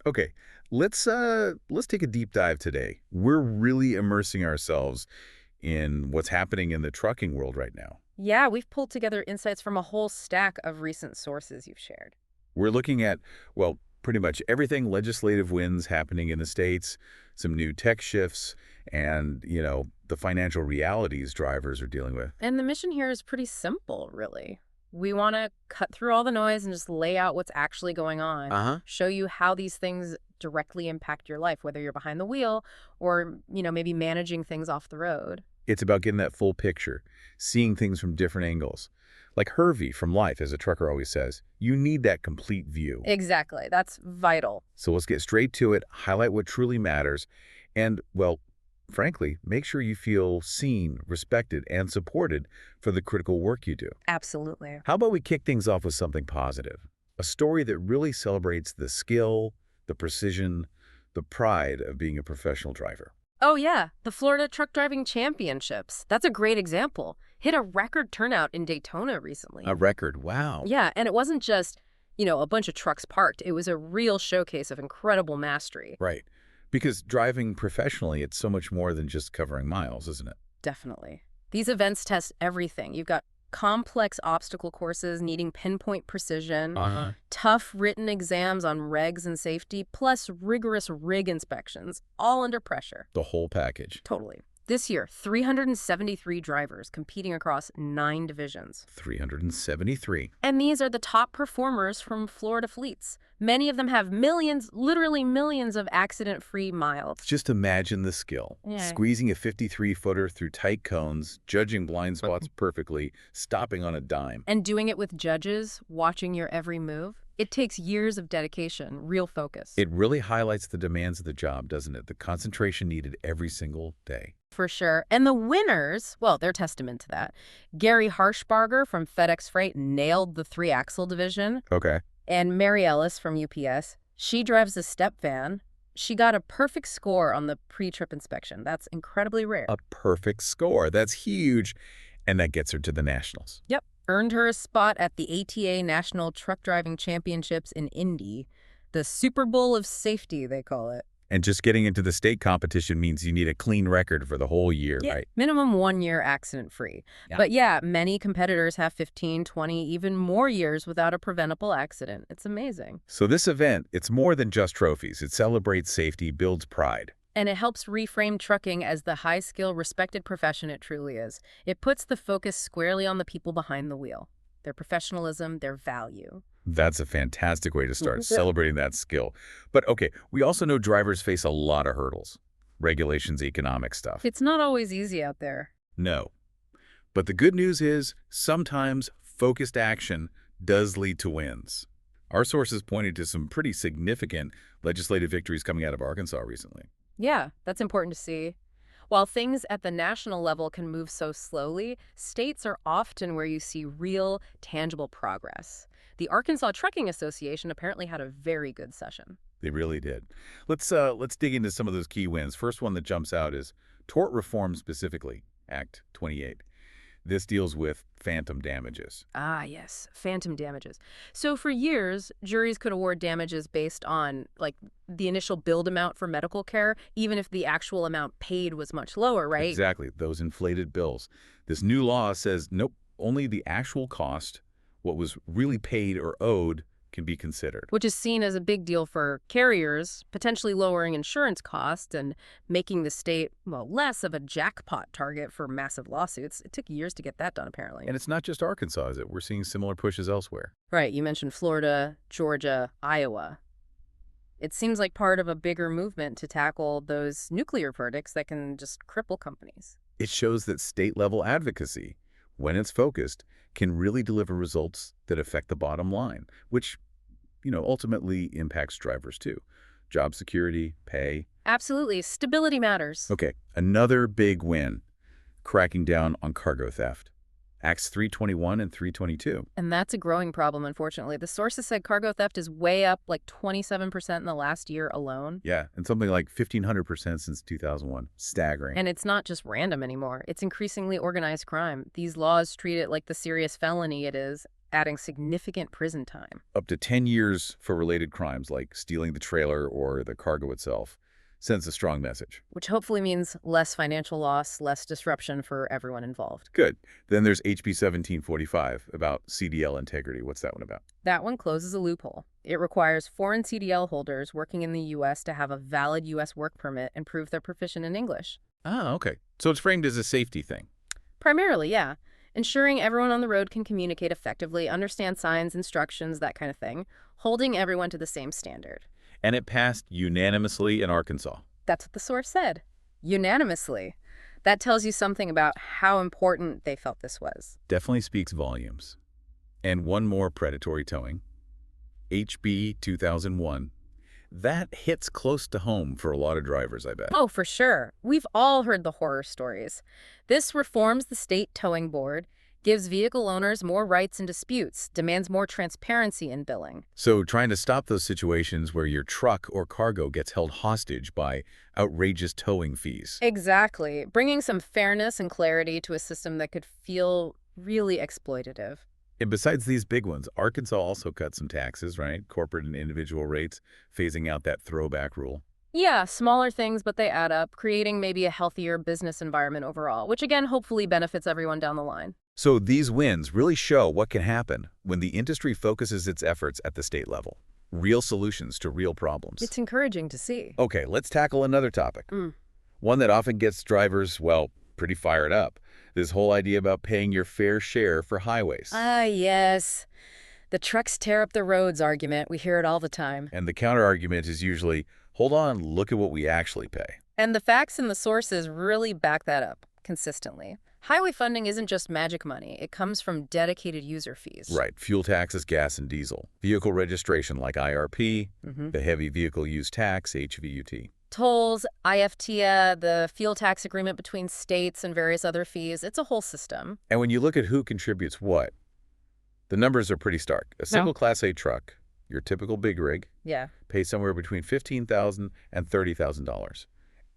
Okay, let's take a deep dive today. We're really immersing ourselves in what's happening in the trucking world right now. Yeah, we've pulled together insights from a whole stack of recent sources you've shared. We're looking at, well, pretty much everything legislative wins happening in the States, some new tech shifts, and, the financial realities drivers are dealing with. And the mission here is pretty simple, really. We want to cut through all the noise and just lay out what's actually going on, Uh-huh. show you how these things directly impact your life, whether you're behind the wheel or, maybe managing things off the road. It's about getting that full picture, seeing things from different angles. Like Hervey from Life, as a trucker always says, you need that complete view. Exactly. That's vital. So let's get straight to it, highlight what truly matters, and, well, frankly, make sure you feel seen, respected, and supported for the critical work you do. Absolutely. How about we kick things off with something positive? A story that really celebrates the skill, the precision, the pride of being a professional driver. Oh, yeah. The Florida Truck Driving Championships. That's a great example. Hit a record turnout in Daytona recently. A record, wow. Yeah, and it wasn't just, a bunch of trucks parked. It was a real showcase of incredible mastery. Right. Because driving professionally, it's so much more than just covering miles, isn't it? Definitely. These events test everything. You've got complex obstacle courses needing pinpoint precision, Uh-huh. tough written exams on regs and safety, plus rigorous rig inspections, all under pressure. The whole package. Totally. This year, 373 drivers competing across 9 divisions. 373. And these are the top performers from Florida fleets. Many of them have millions, literally millions of accident-free miles. Just imagine the skill. Yeah. Squeezing a 53-footer through tight cones, judging blind spots perfectly, stopping on a dime. And doing it with judges watching your every move. It takes years of dedication, real focus. It really highlights the demands of the job, doesn't it? The concentration needed every single day. For sure. And the winners, well, they're testament to that. Gary Harshbarger from FedEx Freight nailed the 3-axle division. Okay. And Mary Ellis from UPS, she drives a step van. She got a perfect score on the pre-trip inspection. That's incredibly rare. A perfect score. That's huge. And that gets her to the Nationals. Yep. Earned her a spot at the ATA National Truck Driving Championships in Indy. The Super Bowl of safety, they call it. And just getting into the state competition means you need a clean record for the whole year, right? Minimum 1 year accident-free. Yeah. But yeah, many competitors have 15, 20, even more years without a preventable accident. It's amazing. So this event, it's more than just trophies. It celebrates safety, builds pride. And it helps reframe trucking as the high-skill, respected profession it truly is. It puts the focus squarely on the people behind the wheel, their professionalism, their value. That's a fantastic way to start celebrating that skill. But okay, we also know drivers face a lot of hurdles. Regulations, economic stuff. It's not always easy out there. No. But the good news is sometimes focused action does lead to wins. Our sources pointed to some pretty significant legislative victories coming out of Arkansas recently. Yeah, that's important to see. While things at the national level can move so slowly, states are often where you see real, tangible progress. The Arkansas Trucking Association apparently had a very good session. They really did. Let's dig into some of those key wins. First one that jumps out is tort reform specifically, Act 28. This deals with phantom damages. Ah, yes, phantom damages. So for years, juries could award damages based on, the initial billed amount for medical care, even if the actual amount paid was much lower, right? Exactly, those inflated bills. This new law says, nope, only the actual cost, what was really paid or owed, can be considered. Which is seen as a big deal for carriers, potentially lowering insurance costs and making the state, less of a jackpot target for massive lawsuits. It took years to get that done, apparently. And it's not just Arkansas, is it? We're seeing similar pushes elsewhere. Right, you mentioned Florida, Georgia, Iowa. It seems like part of a bigger movement to tackle those nuclear verdicts that can just cripple companies. It shows that state-level advocacy, when it's focused, can really deliver results that affect the bottom line, which, ultimately impacts drivers too. Job security, pay. Absolutely. Stability matters. Okay, another big win, cracking down on cargo theft. Acts 321 and 322. And that's a growing problem, unfortunately. The sources said cargo theft is way up, 27% in the last year alone. Yeah, and something like 1,500% since 2001. Staggering. And it's not just random anymore. It's increasingly organized crime. These laws treat it like the serious felony it is, adding significant prison time. Up to 10 years for related crimes like stealing the trailer or the cargo itself sends a strong message. Which hopefully means less financial loss, less disruption for everyone involved. Good. Then there's HB 1745 about CDL integrity. What's that one about? That one closes a loophole. It requires foreign CDL holders working in the U.S. to have a valid U.S. work permit and prove they're proficient in English. Ah, okay. So it's framed as a safety thing. Primarily, yeah. Ensuring everyone on the road can communicate effectively, understand signs, instructions, that kind of thing. Holding everyone to the same standard. And it passed unanimously in Arkansas. That's what the source said. Unanimously. That tells you something about how important they felt this was. Definitely speaks volumes. And one more predatory towing. HB 2001. That hits close to home for a lot of drivers, I bet. Oh, for sure. We've all heard the horror stories. This reforms the state towing board, gives vehicle owners more rights in disputes, demands more transparency in billing. So trying to stop those situations where your truck or cargo gets held hostage by outrageous towing fees. Exactly. Bringing some fairness and clarity to a system that could feel really exploitative. And besides these big ones, Arkansas also cut some taxes, right? Corporate and individual rates, phasing out that throwback rule. Yeah, smaller things, but they add up, creating maybe a healthier business environment overall, which again hopefully benefits everyone down the line. So these wins really show what can happen when the industry focuses its efforts at the state level. Real solutions to real problems. It's encouraging to see. Okay, let's tackle another topic. One that often gets drivers, well, pretty fired up. This whole idea about paying your fair share for highways. Ah, yes. The trucks tear up the roads argument. We hear it all the time. And the counter-argument is usually, hold on, look at what we actually pay. And the facts and the sources really back that up consistently. Highway funding isn't just magic money. It comes from dedicated user fees. Right. Fuel taxes, gas and diesel. Vehicle registration like IRP, the heavy vehicle use tax, HVUT. Tolls, IFTA, the fuel tax agreement between states and various other fees. It's a whole system. And when you look at who contributes what, the numbers are pretty stark. A single Class A truck, your typical big rig, pays somewhere between $15,000 and $30,000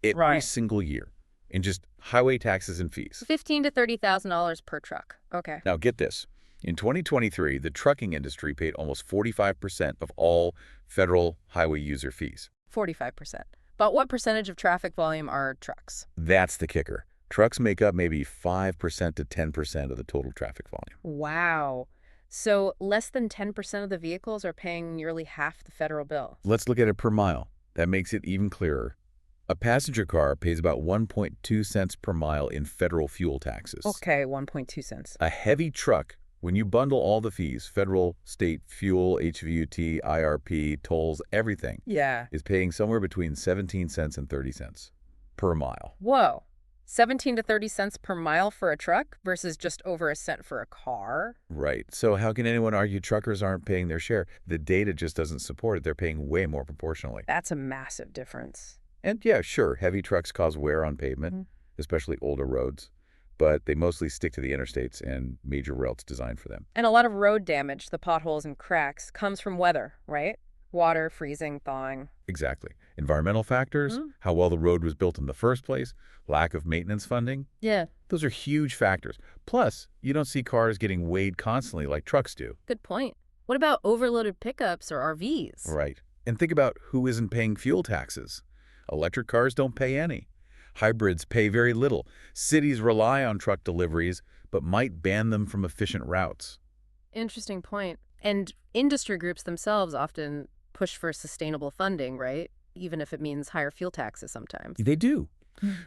every single year in just highway taxes and fees. $15,000 to $30,000 per truck. Okay. Now get this. In 2023, the trucking industry paid almost 45% of all federal highway user fees. 45%. But what percentage of traffic volume are trucks? That's the kicker. Trucks make up maybe 5% to 10% of the total traffic volume. Wow. So less than 10% of the vehicles are paying nearly half the federal bill. Let's look at it per mile. That makes it even clearer. A passenger car pays about 1.2 cents per mile in federal fuel taxes. Okay, 1.2 cents. A heavy truck, when you bundle all the fees, federal, state, fuel, HVUT, IRP, tolls, everything, is paying somewhere between 17 cents and 30 cents per mile. Whoa. 17 to 30 cents per mile for a truck versus just over a cent for a car? Right. So how can anyone argue truckers aren't paying their share? The data just doesn't support it. They're paying way more proportionally. That's a massive difference. And yeah, sure, heavy trucks cause wear on pavement, especially older roads, but they mostly stick to the interstates and major routes designed for them. And a lot of road damage, the potholes and cracks, comes from weather, right? Water, freezing, thawing. Exactly. Environmental factors, how well the road was built in the first place, lack of maintenance funding. Yeah. Those are huge factors. Plus, you don't see cars getting weighed constantly like trucks do. Good point. What about overloaded pickups or RVs? Right. And think about who isn't paying fuel taxes. Electric cars don't pay any. Hybrids pay very little. Cities rely on truck deliveries, but might ban them from efficient routes. Interesting point. And industry groups themselves often push for sustainable funding, right? Even if it means higher fuel taxes sometimes. They do.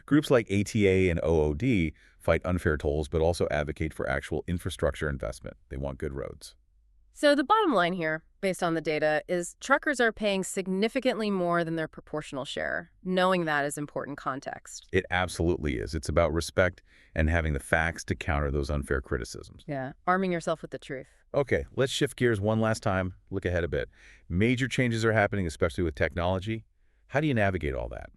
Groups like ATA and OOD fight unfair tolls, but also advocate for actual infrastructure investment. They want good roads. So the bottom line here, based on the data, is truckers are paying significantly more than their proportional share. Knowing that is important context. It absolutely is. It's about respect and having the facts to counter those unfair criticisms. Yeah, arming yourself with the truth. Okay, let's shift gears one last time, look ahead a bit. Major changes are happening, especially with technology. How do you navigate all that?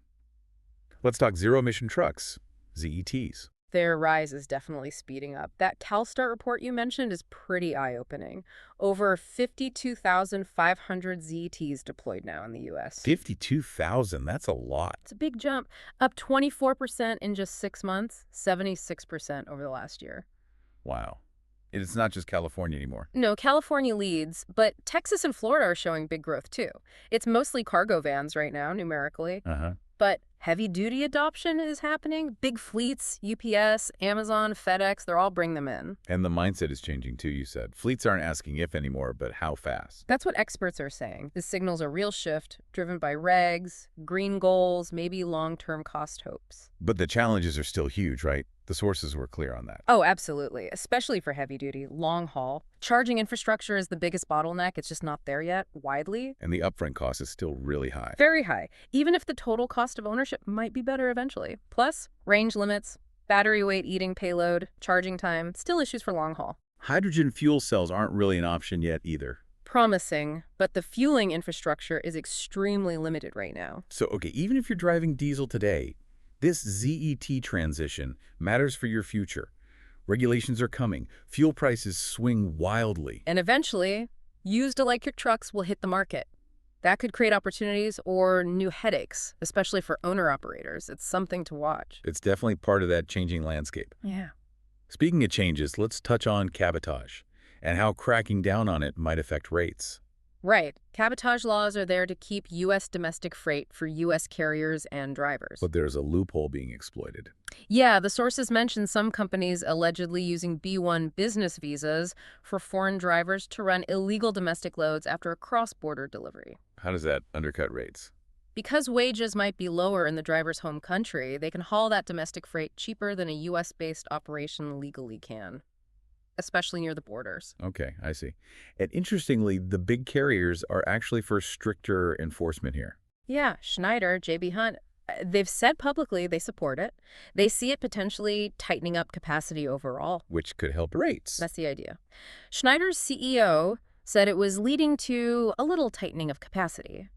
Let's talk zero-emission trucks, ZETs. Their rise is definitely speeding up. That CalSTART report you mentioned is pretty eye-opening. Over 52,500 ZETs deployed now in the U.S. 52,000, that's a lot. It's a big jump. Up 24% in just 6 months, 76% over the last year. Wow. It's not just California anymore. No, California leads, but Texas and Florida are showing big growth too. It's mostly cargo vans right now, numerically. Uh-huh. But heavy-duty adoption is happening. Big fleets, UPS, Amazon, FedEx, they're all bringing them in. And the mindset is changing too, you said. Fleets aren't asking if anymore, but how fast. That's what experts are saying. This signals a real shift driven by regs, green goals, maybe long-term cost hopes. But the challenges are still huge, right? The sources were clear on that. Oh, absolutely, especially for heavy-duty, long haul. Charging infrastructure is the biggest bottleneck. It's just not there yet, widely. And the upfront cost is still really high. Very high, even if the total cost of ownership might be better eventually. Plus, range limits, battery weight eating payload, charging time, still issues for long haul. Hydrogen fuel cells aren't really an option yet either. Promising, but the fueling infrastructure is extremely limited right now. So, okay, even if you're driving diesel today, this ZET transition matters for your future. Regulations are coming. Fuel prices swing wildly. And eventually, used electric trucks will hit the market. That could create opportunities or new headaches, especially for owner-operators. It's something to watch. It's definitely part of that changing landscape. Yeah. Speaking of changes, let's touch on cabotage and how cracking down on it might affect rates. Right. Cabotage laws are there to keep U.S. domestic freight for U.S. carriers and drivers. But there's a loophole being exploited. Yeah, the sources mention some companies allegedly using B-1 business visas for foreign drivers to run illegal domestic loads after a cross-border delivery. How does that undercut rates? Because wages might be lower in the driver's home country, they can haul that domestic freight cheaper than a U.S.-based operation legally can, especially near the borders. Okay, I see. And interestingly, the big carriers are actually for stricter enforcement here. Yeah, Schneider, J.B. Hunt, they've said publicly they support it. They see it potentially tightening up capacity overall. Which could help rates. That's the idea. Schneider's CEO said it was leading to a little tightening of capacity.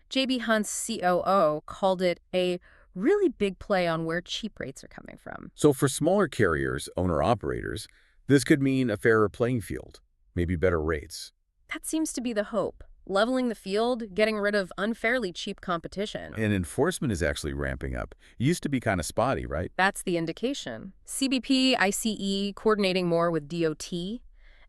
J.B. Hunt's COO called it a really big play on where cheap rates are coming from. So for smaller carriers, owner-operators, this could mean a fairer playing field, maybe better rates. That seems to be the hope. Leveling the field, getting rid of unfairly cheap competition. And enforcement is actually ramping up. It used to be kind of spotty, right? That's the indication. CBP, ICE coordinating more with DOT,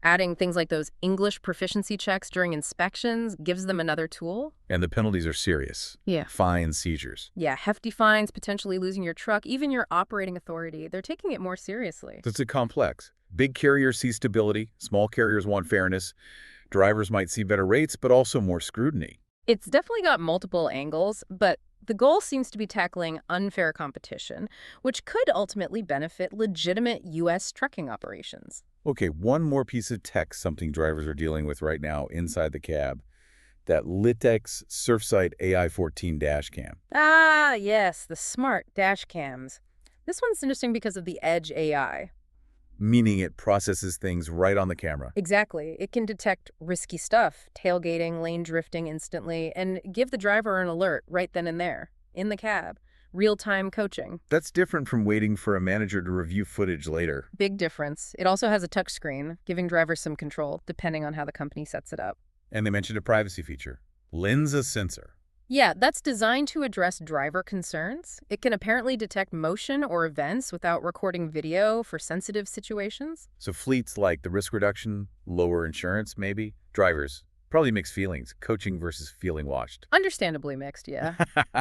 adding things like those English proficiency checks during inspections gives them another tool. And the penalties are serious. Yeah. Fines, seizures. Yeah, hefty fines, potentially losing your truck, even your operating authority. They're taking it more seriously. It's complex. Big carriers see stability. Small carriers want fairness. Drivers might see better rates, but also more scrutiny. It's definitely got multiple angles, but the goal seems to be tackling unfair competition, which could ultimately benefit legitimate U.S. trucking operations. Okay, one more piece of tech, something drivers are dealing with right now inside the cab. That Litex Surfsight AI-14 Dashcam. Ah, yes, the smart dashcams. This one's interesting because of the edge AI. Meaning it processes things right on the camera. Exactly. It can detect risky stuff, tailgating, lane drifting instantly, and give the driver an alert right then and there, in the cab. Real-time coaching. That's different from waiting for a manager to review footage later. Big difference. It also has a touchscreen, giving drivers some control, depending on how the company sets it up. And they mentioned a privacy feature. Lens sensor. Yeah, that's designed to address driver concerns. It can apparently detect motion or events without recording video for sensitive situations. So fleets like the risk reduction, lower insurance maybe. Drivers, probably mixed feelings, coaching versus feeling watched. Understandably mixed, yeah.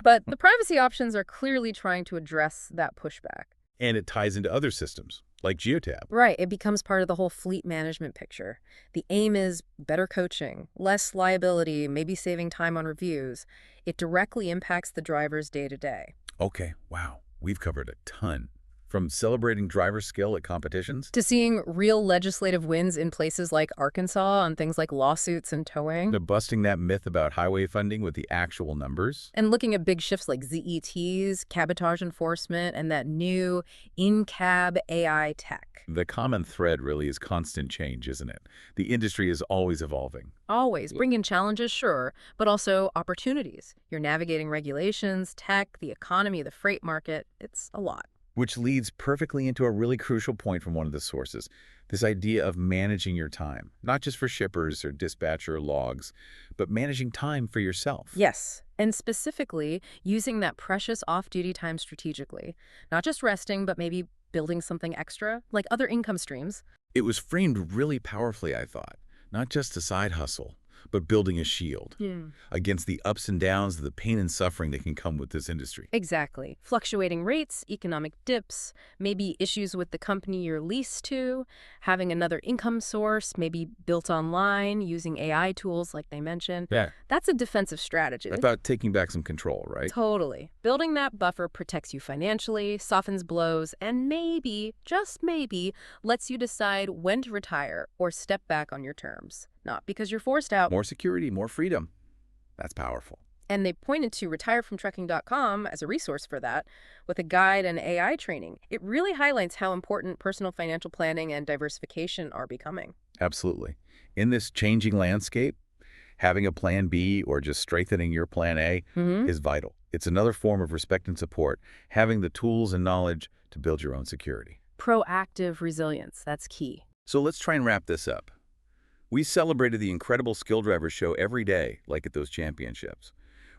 But the privacy options are clearly trying to address that pushback. And it ties into other systems, like Geotab. Right, it becomes part of the whole fleet management picture. The aim is better coaching, less liability, maybe saving time on reviews. It directly impacts the driver's day-to-day. Okay, wow. We've covered a ton. From celebrating driver skill at competitions to seeing real legislative wins in places like Arkansas on things like lawsuits and towing. to busting that myth about highway funding with the actual numbers. And looking at big shifts like ZETs, cabotage enforcement, and that new in-cab AI tech. The common thread really is constant change, isn't it? The industry is always evolving. Always bringing challenges, sure, but also opportunities. You're navigating regulations, tech, the economy, the freight market. It's a lot. Which leads perfectly into a really crucial point from one of the sources, this idea of managing your time, not just for shippers or dispatcher logs, but managing time for yourself. Yes, and specifically using that precious off-duty time strategically, not just resting, but maybe building something extra, like other income streams. It was framed really powerfully, I thought. Not just a side hustle, but building a shield Yeah. against the ups and downs, the pain and suffering that can come with this industry. Exactly. Fluctuating rates, economic dips, maybe issues with the company you're leased to, having another income source, maybe built online, using AI tools like they mentioned. Yeah. That's a defensive strategy. About taking back some control, right? Totally. Building that buffer protects you financially, softens blows, and maybe, just maybe, lets you decide when to retire or step back on your terms. Not because you're forced out. More security, more freedom. That's powerful. And they pointed to retirefromtrucking.com as a resource for that, with a guide and AI training. It really highlights how important personal financial planning and diversification are becoming. Absolutely. In this changing landscape, having a plan B or just strengthening your plan A is vital. It's another form of respect and support, having the tools and knowledge to build your own security. Proactive resilience, that's key. So let's try and wrap this up. We celebrated the incredible skill drivers show every day, like at those championships.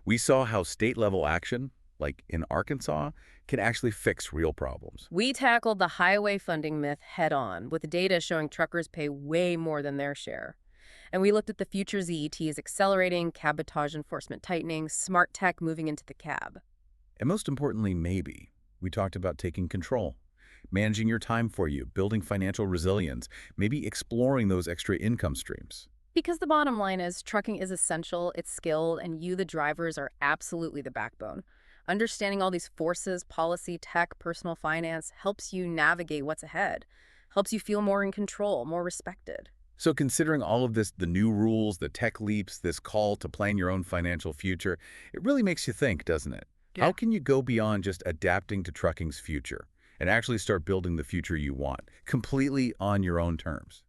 We saw how state-level action, like in Arkansas, can actually fix real problems. We tackled the highway funding myth head-on, with data showing truckers pay way more than their share. And we looked at the future ZETs accelerating, cabotage enforcement tightening, smart tech moving into the cab. And most importantly, maybe, we talked about taking control, managing your time for you, building financial resilience, maybe exploring those extra income streams. Because the bottom line is, trucking is essential, it's skilled, and you, the drivers, are absolutely the backbone. Understanding all these forces, policy, tech, personal finance, helps you navigate what's ahead, helps you feel more in control, more respected. So considering all of this, the new rules, the tech leaps, this call to plan your own financial future, it really makes you think, doesn't it? Yeah. How can you go beyond just adapting to trucking's future and actually start building the future you want, completely on your own terms?